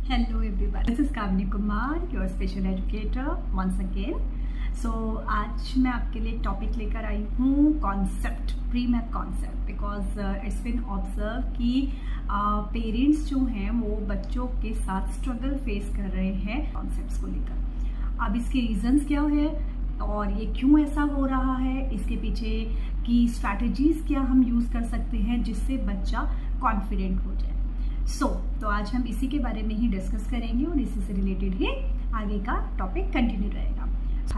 Hello everyone, this is Kamini Kumar, your special educator once again. So आज मैं आपके लिए एक टॉपिक लेकर आई हूँ concept, pre math concept, because it's been observe कि पेरेंट्स जो हैं वो बच्चों के साथ स्ट्रगल फेस कर रहे हैं कॉन्सेप्ट्स को लेकर। अब इसके रीजंस क्या है और ये क्यों ऐसा हो रहा है, इसके पीछे की स्ट्रैटेजीज क्या हम यूज़ कर सकते हैं जिससे बच्चा कॉन्फिडेंट हो जाए। तो आज हम इसी के बारे में ही डिस्कस करेंगे और इसी से रिलेटेड ही आगे का टॉपिक कंटिन्यू रहेगा।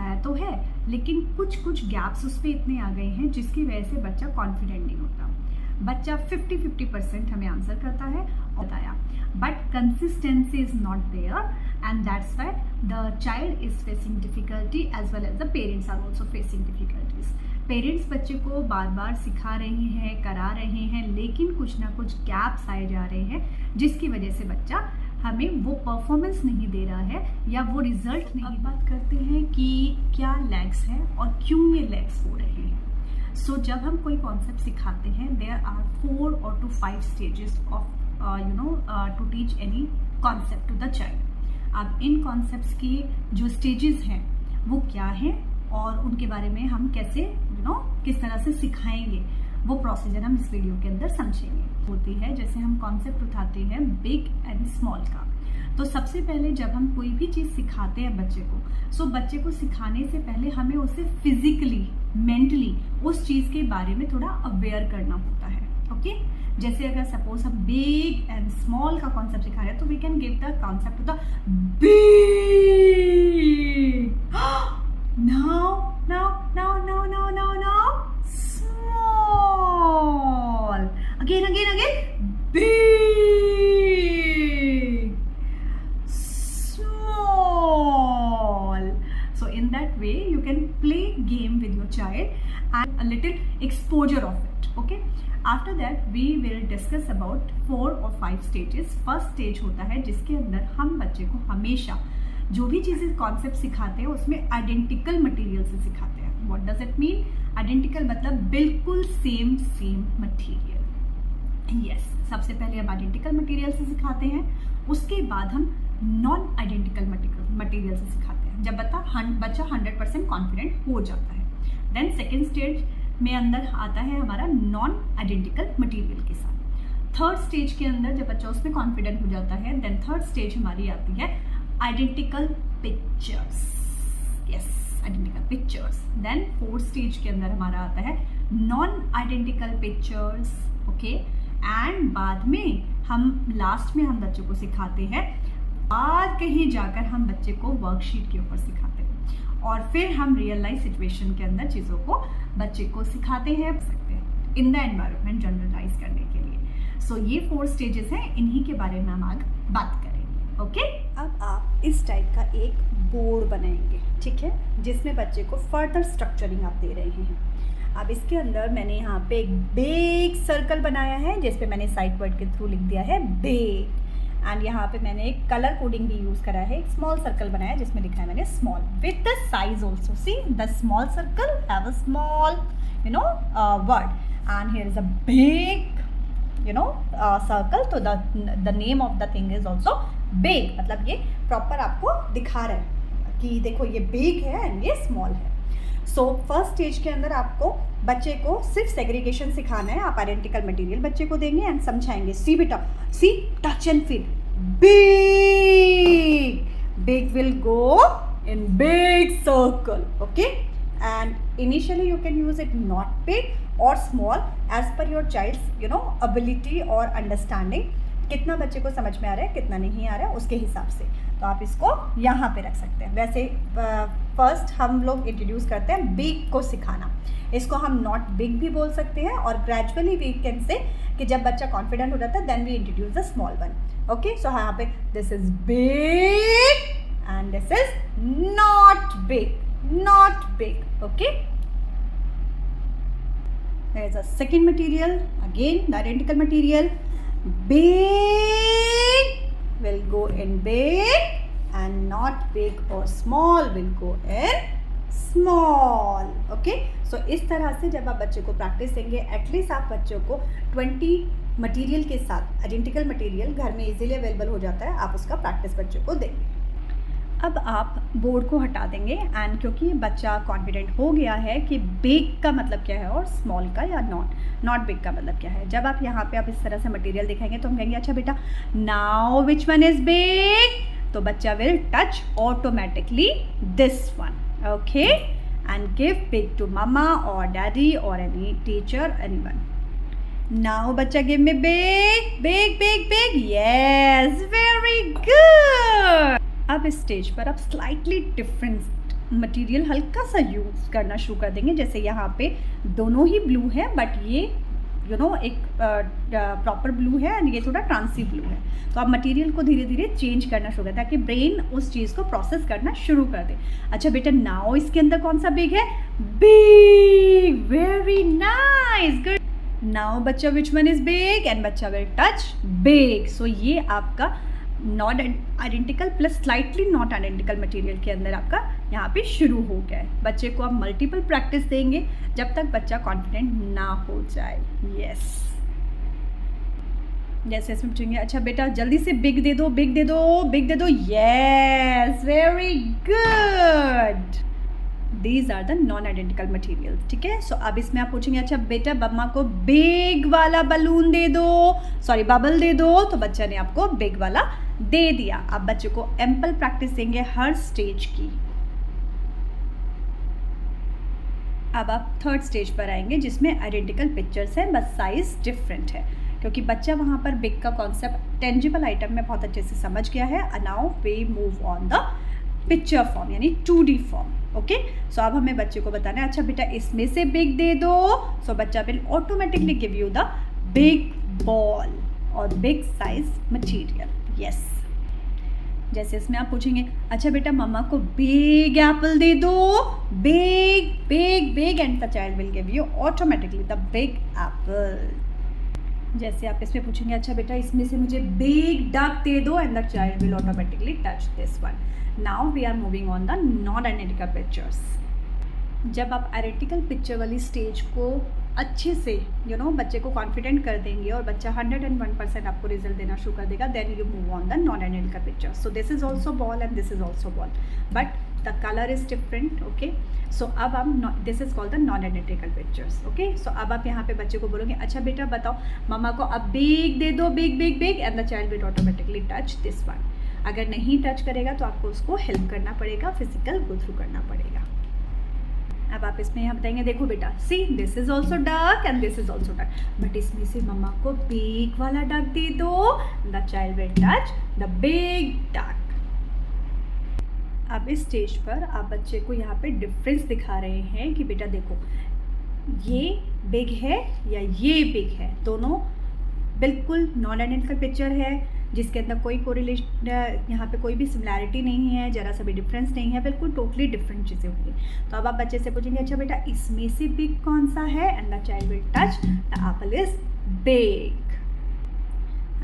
आया तो है, लेकिन कुछ गैप्स उसमें इतने आ गए हैं जिसकी वजह से बच्चा कॉन्फिडेंट नहीं होता। बच्चा 50% हमें आंसर करता है और बताया, but consistency is not there and that's why the child is facing difficulty as well as the parents are also facing difficulties. Parents बच्चे को बार बार सिखा रहे हैं, करा रहे हैं, लेकिन कुछ ना कुछ गैप्स आए जा रहे हैं जिसकी वजह से बच्चा हमें वो परफॉर्मेंस नहीं दे रहा है या वो रिजल्ट नहीं। अब बात करते हैं कि क्या लैग्स है और क्यों ये लैग्स हो रहे हैं। सो जब हम कोई कॉन्सेप्ट सिखाते हैं, there are 4 or 5 stages of to teach any concept to the child. अब इन कॉन्सेप्ट्स की जो स्टेजेस हैं वो क्या है और उनके बारे में हम कैसे किस तरह से सिखाएंगे, वो प्रोसीजर हम इस वीडियो के अंदर समझेंगे। होती है जैसे हम कॉन्सेप्ट उठाते हैं बिग एंड स्मॉल का, तो सबसे पहले जब हम कोई भी चीज़ सिखाते हैं बच्चे को, सो बच्चे को सिखाने से पहले हमें उसे फिजिकली, मेंटली उस चीज़ के बारे में थोड़ा अवेयर करना होता है। ओके, जैसे अगर सपोज हम बिग एंड स्मॉल का कॉन्सेप्ट सिखा रहे हैं तो we can give the concept to the big, now small, again big, small. So in that way you can play game with your child and a little exposure of it. Okay, after that we will discuss about 4 or 5 stages. First stage होता है जिसके अंदर हम बच्चे को हमेशा जो भी चीज़ें कॉन्सेप्ट सिखाते हैं उसमें आइडेंटिकल मटेरियल से सिखाते हैं। What does it mean? Identical मतलब बिल्कुल सेम मटेरियल। यस, सबसे पहले हम आइडेंटिकल मटेरियल से सिखाते हैं, उसके बाद हम नॉन आइडेंटिकल मटेरियल से सिखाते हैं जब बच्चा 100% कॉन्फिडेंट हो जाता है। देन सेकेंड स्टेज में अंदर आता है हमारा नॉन आइडेंटिकल मटेरियल के साथ। थर्ड स्टेज के अंदर जब बच्चा उसमें कॉन्फिडेंट हो जाता है, देन थर्ड स्टेज हमारी आती है identical pictures. Yes, identical pictures. Then fourth stage के अंदर हमारा आता है non identical pictures. Okay, and बाद में हम लास्ट में हम बच्चों को सिखाते हैं, बाद कहीं जाकर हम बच्चे को वर्कशीट के ऊपर सिखाते हैं और फिर हम रियल लाइफ सिचुएशन के अंदर चीज़ों को बच्चे को सिखाते हैं इन द एनवायरनमेंट जनरलाइज करने के लिए। सो ये 4 स्टेजेस हैं, इन्हीं के बारे में हम आगे बात करेंगे। ओके, अब आप इस टाइप का एक बोर्ड बनाएंगे, ठीक है, जिसमें बच्चे को फर्दर स्ट्रक्चरिंग आप दे रहे हैं। अब इसके अंदर मैंने यहाँ पे एक बिग सर्कल बनाया है जिसपे मैंने साइड वर्ड के थ्रू लिख दिया है बिग, एंड यहाँ पे मैंने एक कलर कोडिंग भी यूज़ करा है, एक स्मॉल सर्कल बनाया है जिसमें लिखा है मैंने small with the size also. See the small circle have a small word and here is a big circle, तो the name of the thing is also big. मतलब ये प्रॉपर आपको दिखा रहा है कि देखो ये बिग है एंड ये स्मॉल है। सो फर्स्ट स्टेज के अंदर आपको बच्चे को सिर्फ सेग्रीगेशन सिखाना है। आप आइडेंटिकल मटेरियल बच्चे को देंगे एंड समझाएंगे, सी बेटा, see touch and feel, big, big will go in big circle. Okay, and initially you can use it not big और small as per your child's ability और अंडरस्टैंडिंग, कितना बच्चे को समझ में आ रहा है, कितना नहीं आ रहा है, उसके हिसाब से तो आप इसको यहाँ पे रख सकते हैं। वैसे फर्स्ट हम लोग इंट्रोड्यूस करते हैं बिग को सिखाना, इसको हम नॉट बिग भी बोल सकते हैं और ग्रेजुअली वी कैन से कि जब बच्चा कॉन्फिडेंट हो जाता है then we introduce the small one. Okay, so यहाँ पे this is big and this is not big, not big. Okay, there is a second material, again the identical material, big will go in big and not big or small will go in small. Okay, so इस तरह से जब आप बच्चे को practice देंगे, at least आप बच्चों को 20 मटेरियल के साथ आइडेंटिकल मटेरियल घर में इजीली अवेलेबल हो जाता है, आप उसका प्रैक्टिस बच्चे को देंगे। अब आप बोर्ड को हटा देंगे एंड क्योंकि बच्चा कॉन्फिडेंट हो गया है कि बिग का मतलब क्या है और स्मॉल का या नॉट बिग का मतलब क्या है, जब आप यहाँ पे आप इस तरह से मटेरियल दिखाएंगे तो हम कहेंगे अच्छा बेटा now which one is big, तो बच्चा will touch automatically this one, okay, and give big to मम्मा और डैडी और एनी टीचर एनीवन। नाउ बच्चा give me big big big big, yes very good. अब इस स्टेज पर आप स्लाइटली डिफरेंट मटेरियल हल्का सा यूज़ करना शुरू कर देंगे। जैसे यहाँ पे दोनों ही ब्लू है बट ये एक प्रॉपर ब्लू है एंड ये थोड़ा ट्रांसी ब्लू है, तो आप मटेरियल को धीरे धीरे चेंज करना शुरू करें ताकि ब्रेन उस चीज़ को प्रोसेस करना शुरू कर दे। अच्छा बेटा नाउ इसके अंदर कौन सा बिग है, big, very nice, good. Now बच्चा which one is big and बच्चा विल टच बिग। सो ये आपका not identical plus slightly not identical material के अंदर आपका यहाँ पे शुरू हो गया है। बच्चे को आप मल्टीपल प्रैक्टिस देंगे जब तक बच्चा कॉन्फिडेंट ना हो जाए। यस, जैसे इसमें पूछेंगे अच्छा बेटा जल्दी से बिग दे दो बिग दे दो बिग दे दो, yes very good. These are the non identical material, ठीक है। सो अब इसमें आप पूछेंगे अच्छा बेटा मम्मा को बिग वाला बलून दे दो, सॉरी बबल दे दो, तो बच्चा ने आपको बिग वाला दे दिया। अब बच्चे को एम्पल प्रैक्टिस देंगे हर स्टेज की। अब आप थर्ड स्टेज पर आएंगे जिसमें आइडेंटिकल पिक्चर्स हैं बस साइज डिफरेंट है, क्योंकि बच्चा वहाँ पर बिग का कॉन्सेप्ट टेंजिबल आइटम में बहुत अच्छे से समझ गया है। Now we move on the picture form यानी 2D फॉर्म, ओके। सो अब हमें बच्चे को बताना है अच्छा बेटा इसमें से बिग दे दो, सो बच्चा will automatically give you the big ball और बिग साइज मटेरियल। यस, जैसे इसमें आप पूछेंगे अच्छा बेटा मम्मा को बिग एप्पल दे दो, big big big, and the child will give you automatically the big Apple. जैसे आप इसमें पूछेंगे अच्छा बेटा इसमें से मुझे बिग डक दे दो and the child will automatically touch this one. Now we are moving on the non identical pictures. जब आप आइडेंटिकल पिक्चर वाली स्टेज को अच्छे से बच्चे को कॉन्फिडेंट कर देंगे और बच्चा 101% आपको रिजल्ट देना शुरू कर देगा, then you move on the non identical picture. So this is also ball and this is also ball but the colour is different, okay. So अब आप this is called the non identical pictures, okay. So अब आप यहाँ पे बच्चे को बोलोगे अच्छा बेटा बताओ मम्मा को अब बिग दे दो, big big big, and the child will automatically touch this one. अगर नहीं टच करेगा तो आपको उसको हेल्प करना पड़ेगा, फिजिकल गो थ्रू करना पड़ेगा। अब आप इसमें यहाँ बताएंगे देखो बेटा see this is also dark and this is also dark, but इसमें से मम्मा को बिग वाला डार्क दे दो, the child will touch the big dark. अब इस स्टेज पर आप बच्चे को यहाँ पे डिफरेंस दिखा रहे हैं कि बेटा देखो ये बिग है या ये बिग है, दोनों बिल्कुल नॉन आइडेंटिकल पिक्चर है जिसके अंदर कोई कोरिलेशन यहाँ पे कोई भी सिमिलैरिटी नहीं है, जरा सा भी डिफरेंस नहीं है, बिल्कुल टोटली डिफरेंट चीज़ें होंगी। तो अब आप बच्चे से पूछेंगे अच्छा बेटा इसमें से बिग कौन सा है, and the child will touch the Apple is big.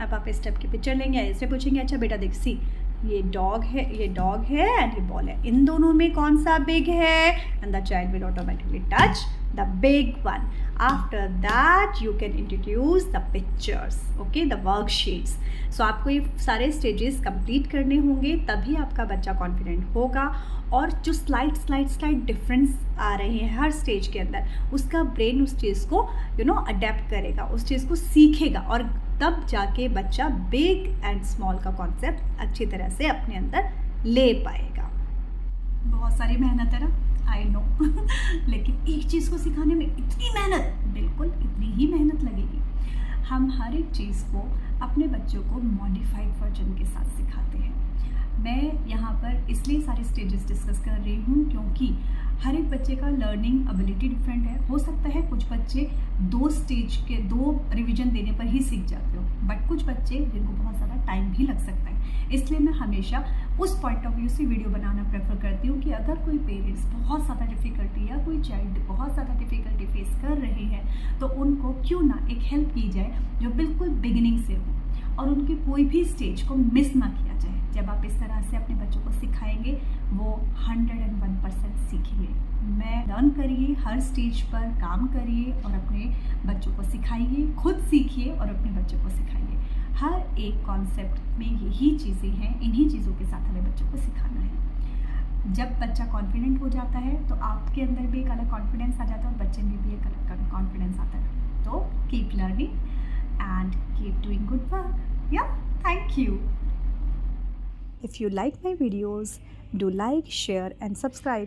अब आप इस टाइप की पिक्चर लेंगे, इसमें पूछेंगे अच्छा बेटा देख सी ये डॉग है एंड ये बॉल है, इन दोनों में कौन सा बिग है, and the child will automatically touch the big one. After that you can introduce the pictures, okay, the worksheets. So आपको ये सारे स्टेजेस कंप्लीट करने होंगे तभी आपका बच्चा कॉन्फिडेंट होगा, और जो स्लाइड डिफरेंस आ रहे हैं हर स्टेज के अंदर उसका ब्रेन उस चीज़ को अडेप्ट करेगा, उस चीज़ को सीखेगा, और तब जाके बच्चा बिग एंड स्मॉल का कॉन्सेप्ट अच्छी तरह से अपने अंदर ले पाएगा। बहुत सारी मेहनत है ना, आई नो लेकिन एक चीज़ को सिखाने में इतनी मेहनत, बिल्कुल इतनी ही मेहनत लगेगी। हम हर एक चीज़ को अपने बच्चों को मॉडिफाइड वर्जन के साथ सिखाते हैं। मैं यहाँ पर इसलिए सारे स्टेजेस डिस्कस कर रही हूँ क्योंकि हर एक बच्चे का लर्निंग एबिलिटी डिफरेंट है। हो सकता है कुछ बच्चे 2 रिवीजन देने पर ही सीख जाते हो, बट कुछ बच्चे जिनको बहुत ज़्यादा टाइम भी लग सकता है। इसलिए मैं हमेशा उस पॉइंट ऑफ व्यू से वीडियो बनाना प्रेफर करती हूँ कि अगर कोई पेरेंट्स बहुत ज़्यादा डिफ़िकल्टी या कोई चाइल्ड बहुत ज़्यादा डिफ़िकल्टी फेस कर रहे हैं तो उनको क्यों ना एक हेल्प की जाए जो बिल्कुल बिगिनिंग से हो और उनके कोई भी स्टेज को मिस ना किया जाए। जब आप इस तरह से अपने बच्चों को सिखाएंगे वो 101% सीखेंगे। मैं लर्न करिए, हर स्टेज पर काम करिए और अपने बच्चों को सिखाइए, खुद सीखिए और अपने बच्चों को सिखाइए। हर एक कॉन्सेप्ट में यही चीज़ें हैं, इन्हीं चीज़ों के साथ हमें बच्चों को सिखाना है। जब बच्चा कॉन्फिडेंट हो जाता है तो आपके अंदर भी एक अलग कॉन्फिडेंस आ जाता है और बच्चे में भी एक अलग कॉन्फिडेंस आता है। तो keep learning and keep doing good work. Yeah, thank you. If you like my videos, do like, share and subscribe.